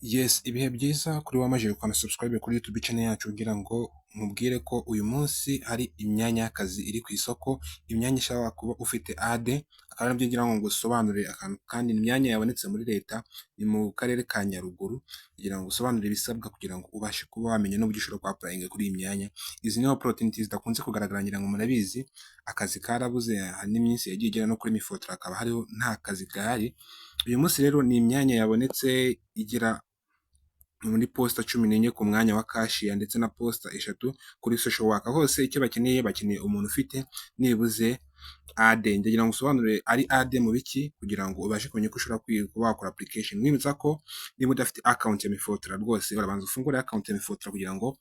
Yes, ibihe byiza kuri wamajije gukanda subscribe kuri YouTube channel yacu kugira ngo nkubwire ko uyu munsi hari imyanya y'akazi iri ku isoko, imyanya ishobora kuba ufite ade, akaba aribyo ngira ngo ngusobanurire akantu kandi imyanya yabonetse muri leta, ni mu karere ka Nyaruguru, kugira ngo usobanurire ibisabwa kugira ngo ubashe kuba wamenya n'uburyo ushobora kwa applyinga kuri iyi myanya. Izi ni opportunities zidakunze kugaragara ngira ngo murabizi, akazi karabuze, hari n'iminsi yagiye igera no kuri mifotra hakaba hariho nta kazi gahari. Uyu munsi rero ni imyanya yabonetse igera muri posta 14 ku mwanya wa cashier ndetse na posta 3 kuri social worker. Hose icyo bakeneye umuntu ufite nibuze ade. Ndagira ngo usobanurire ari ade mu biki kugira ngo ubashe kumenya ko ushobora kuba wakora application. Mwibutsa ko niba udafite account ya mifotra rwose urabanza ufungure account ya mifotra kugira ngo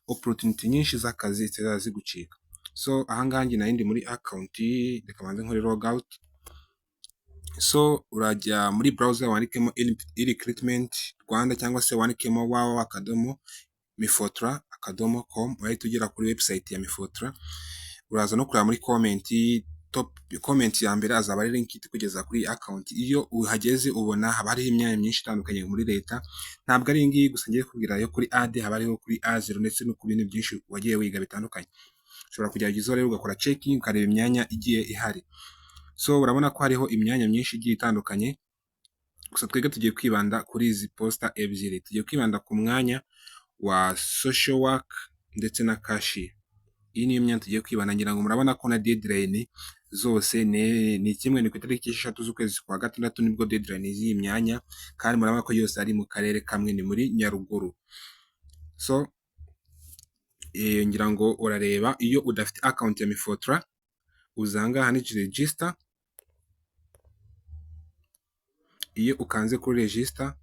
opportunity nyinshi z'akazi zitazaza zigucika. So ahangaha njye nari muri account, reka banze nkore log out. So urajya muri browser wandikemo e-recruitment Rwanda cyangwa se wandikemo www.mifotra.com, urahita ugera kuri website ya mifotra. Uraza no kureba muri top comment ya mbere azaba ari link kugeza kuri account. Iyo uhageze ubona haba hariho imyanya myinshi itandukanye muri leta, ntabwo ari ngiyi gusa ngiye kubwira yo kuri ade, haba hariho kuri A0 ndetse no ku bintu byinshi wagiye wiga bitandukanye. Ushobora kugerageza rero ugakora checking ukareba imyanya igiye ihari. So urabona ko hariho imyanya myinshi igiye itandukanye, gusa twebwe tugiye kwibanda kuri izi posta ebyiri. Tugiye kwibanda ku mwanya wa social work ndetse na cashier. Iyi niyo myanya tugiye kwibanda, ngira ngo murabona ko na deadline zose ni kimwe, ni ku itariki 6 z'ukwezi kwa gatandatu nibwo deadline y'iyi myanya, kandi murabona ko yose ari mu karere kamwe, ni muri Nyaruguru. So ngira ngo urareba, iyo udafite account ya mifotra uzanga handitse register. Iyo ukanze kuri register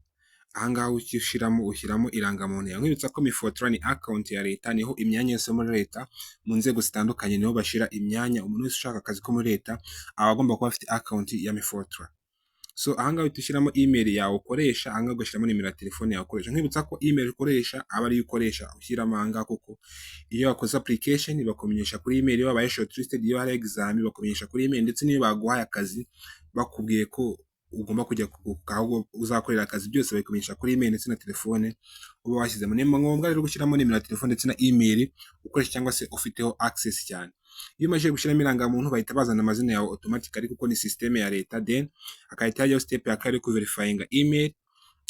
ahangaha ushyiramo irangamuntu yawe. Nkwibutsa ko mifotra ni account ya leta, niho imyanya yose muri leta mu nzego zitandukanye niho bashira imyanya. Umuntu wese ushaka akazi ko muri leta aba agomba kuba afite account ya mifotra. So ahangaha uhita ushyiramo email yawe ukoresha, ahangaha ugashyiramo nimero ya telefone yawe ukoresha. Nkwibutsa ko email ukoresha aba ariyo ukoresha ushyiramo ahangaha, kuko iyo wakoze application bakumenyesha kuri email, iyo wabaye shortlisted, iyo hari exam bakumenyesha kuri email, ndetse niyo baguhaye akazi bakubwiye ko ugomba kujya aho uzakorera akazi, byose babikumenyesha kuri email ndetse na telefone uba washyizemo. Ni ngombwa rero gushyiramo nimero ya telefone ndetse na email ukoresha cyangwa se ufiteho access cyane. Iyo umaze gushyiramo irangamuntu bahita bazana amazina yawe automatically kuko ni system ya leta, then akahita hajyaho step ya kabiri ku verifying email.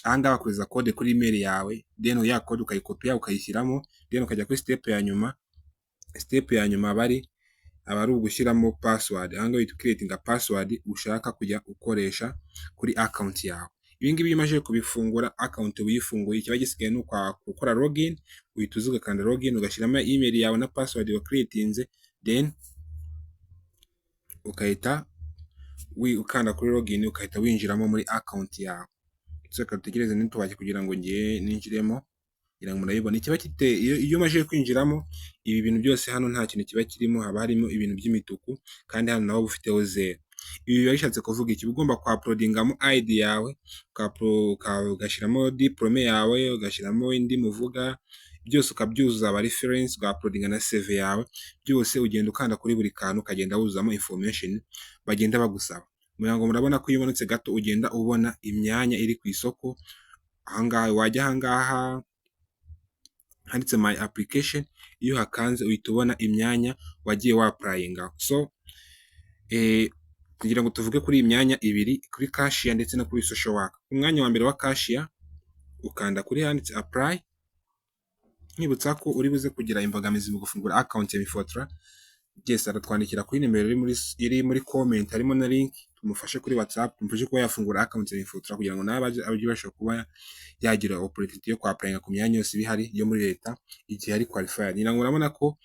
Ahangaha bakohereza code kuri email yawe, then ya code ukayikopiya ukayishyiramo, then ukajya kuri step ya nyuma. Step ya nyuma aba ari ugushyiramo password. Ahangaha uhita creating password ushaka kujya ukoresha kuri account yawe. Ibi ngibi iyo umaze kubifungura account uyifunguye, ikiba gisigaye ni gukora login. Uhita uza ugakanda login ugashyiramo email yawe na password wa creatinze, then ukahita ukanda kuri login ukahita winjiramo muri account yawe. So dutegereze nitubake kugira ngo ngiye ninjiremo, kugira ngo murayibone. Ikiba iyo umaze kwinjiramo ibi bintu byose hano nta kintu kiba kirimo, haba harimo ibintu by'imituku, kandi hano naho bufiteho 0. Ibi biba bishatse kuvuga iki? Ugomba kwa uploadingamo ID yawe, ugashyiramo diplome yawe, ugashyiramo indi muvuga, byose ukabyuzuza aba reference, uga uploadinga na CV yawe, byose ugenda ukanda kuri buri kantu ukagenda wuzuzamo information bagenda bagusaba. Murabona ko iyo ubonetse gato ugenda ubona imyanya iri ku isoko. Ahangaha wajya ahangaha handitse my application, iyo hakanze uhita ubona imyanya wagiye wa applyinga. So kugira ngo tuvuge kuri imyanya ibiri, kuri cashier ndetse no kuri social work. Umwanya wa mbere wa cashier ukanda kuri handitse apply. Nkibutsa ko uri buze kugira imbogamizi mu gufungura account ya mifotra, yes aratwandikira kuri nimero iri muri comment, harimo na link tumufashe kuri WhatsApp, tumufashe kuba yafungura account ya mifotra kugira ngo nawe abashe kuba yagira opportunity yo kwa applyinga ku myanya yose bihari yo muri leta igihe ari qualified. Ngira ngo urabona ko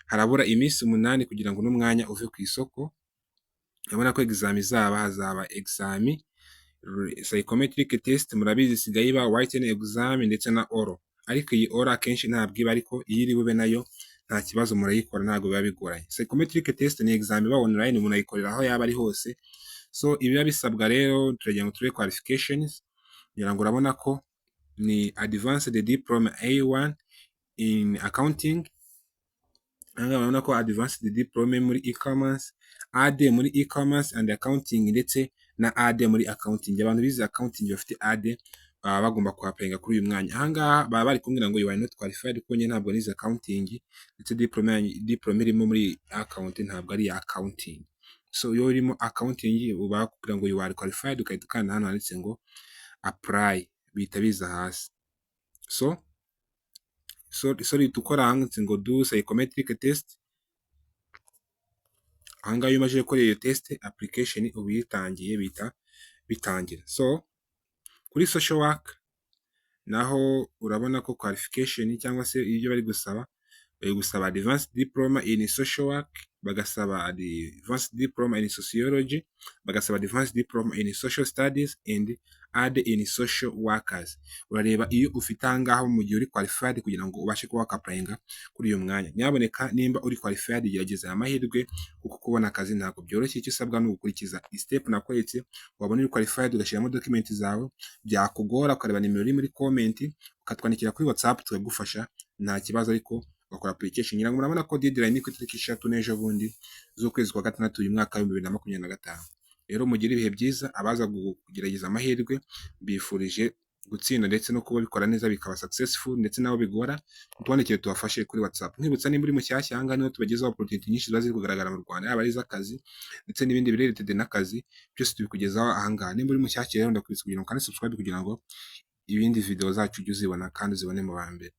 harabura iminsi 8 kugira ngo n'umwanya uve ku isoko. Urabona ko exam hazaba exam psychometric test, murabizi sigaye iba written exam ndetse na oral, ariko iyi oral akenshi ntabwo iba, ariko iyi iri bube nayo nta kibazo murayikora, ntabwo biba bigoranye. Psychometric test ni exam iba online, umuntu ayikorera aho yaba ari hose. So ibiba bisabwa rero turagira ngo turebe qualifications. Ngira ngo urabona ko ni advanced diploma A1 in accounting. Ahangaha urabona ko advanced diploma muri e-commerce, AD muri e-commerce and accounting, ndetse na AD muri accounting. Abantu bize accounting bafite AD baba bagomba kuhapayinga kuri uyu mwanya. Aha ngaha baba bari kumbwira ngo you are not qualified kuko njye ntabwo nize accounting ndetse diplome irimo muri account ntabwo ari iya accounting. So iyo urimo accounting uba bakubwira ngo you are qualified ugahita ukanda hano handitse ngo apply bihita biza hasi. So sorry tukora handitse ngo do psychometric test. Aha ngaha iyo umajije gukora iyo test application uba uyitangiye bihita bitangira. So kuri social work naho urabona ko qualification cyangwa se ibyo bari gusaba advanced diploma in social work, bagasaba advanced diploma in sociology, bagasaba advanced diploma in social studies and add in social workers. Urareba iyo ufite aha ngaha mu gihe uri qualified kugira ngo ubashe kuba wakaprayinga kuri uyu mwanya. Nyaboneka nimba uri qualified gerageza amahirwe kuko kubona akazi ntabwo byoroshye. Icyo usabwa ni ugukurikiza step nakweretse. Wabona uri qualified ugashyiramo document zawe, byakugora ukareba nimero iri muri comment ukatwandikira kuri WhatsApp tukagufasha nta kibazo, ariko ugakora application. Ngira ngo murabona ko deadline ni ku itariki 3 n'ejo bundi z'ukwezi kwa gatandatu uyu mwaka wa 2025. Rero mugire ibihe byiza, abaza kugerageza amahirwe bifurije gutsinda ndetse no kuba bikora neza bikaba successful, ndetse nabo bigora mutwandikire tubafashe kuri WhatsApp. Nkwibutsa nimba uri mushyashya aha ngaha niho tubagezaho opportunity nyinshi ziba ziri kugaragara mu Rwanda, yaba ari iz'akazi ndetse n'ibindi related n'akazi, byose tubikugezaho aha ngaha. Nimba uri mushyashya rero ndakwibutsa kugira ngo kandi subscribe kugira ngo ibindi video zacu ujye uzibona kandi uzibone mu ba mbere.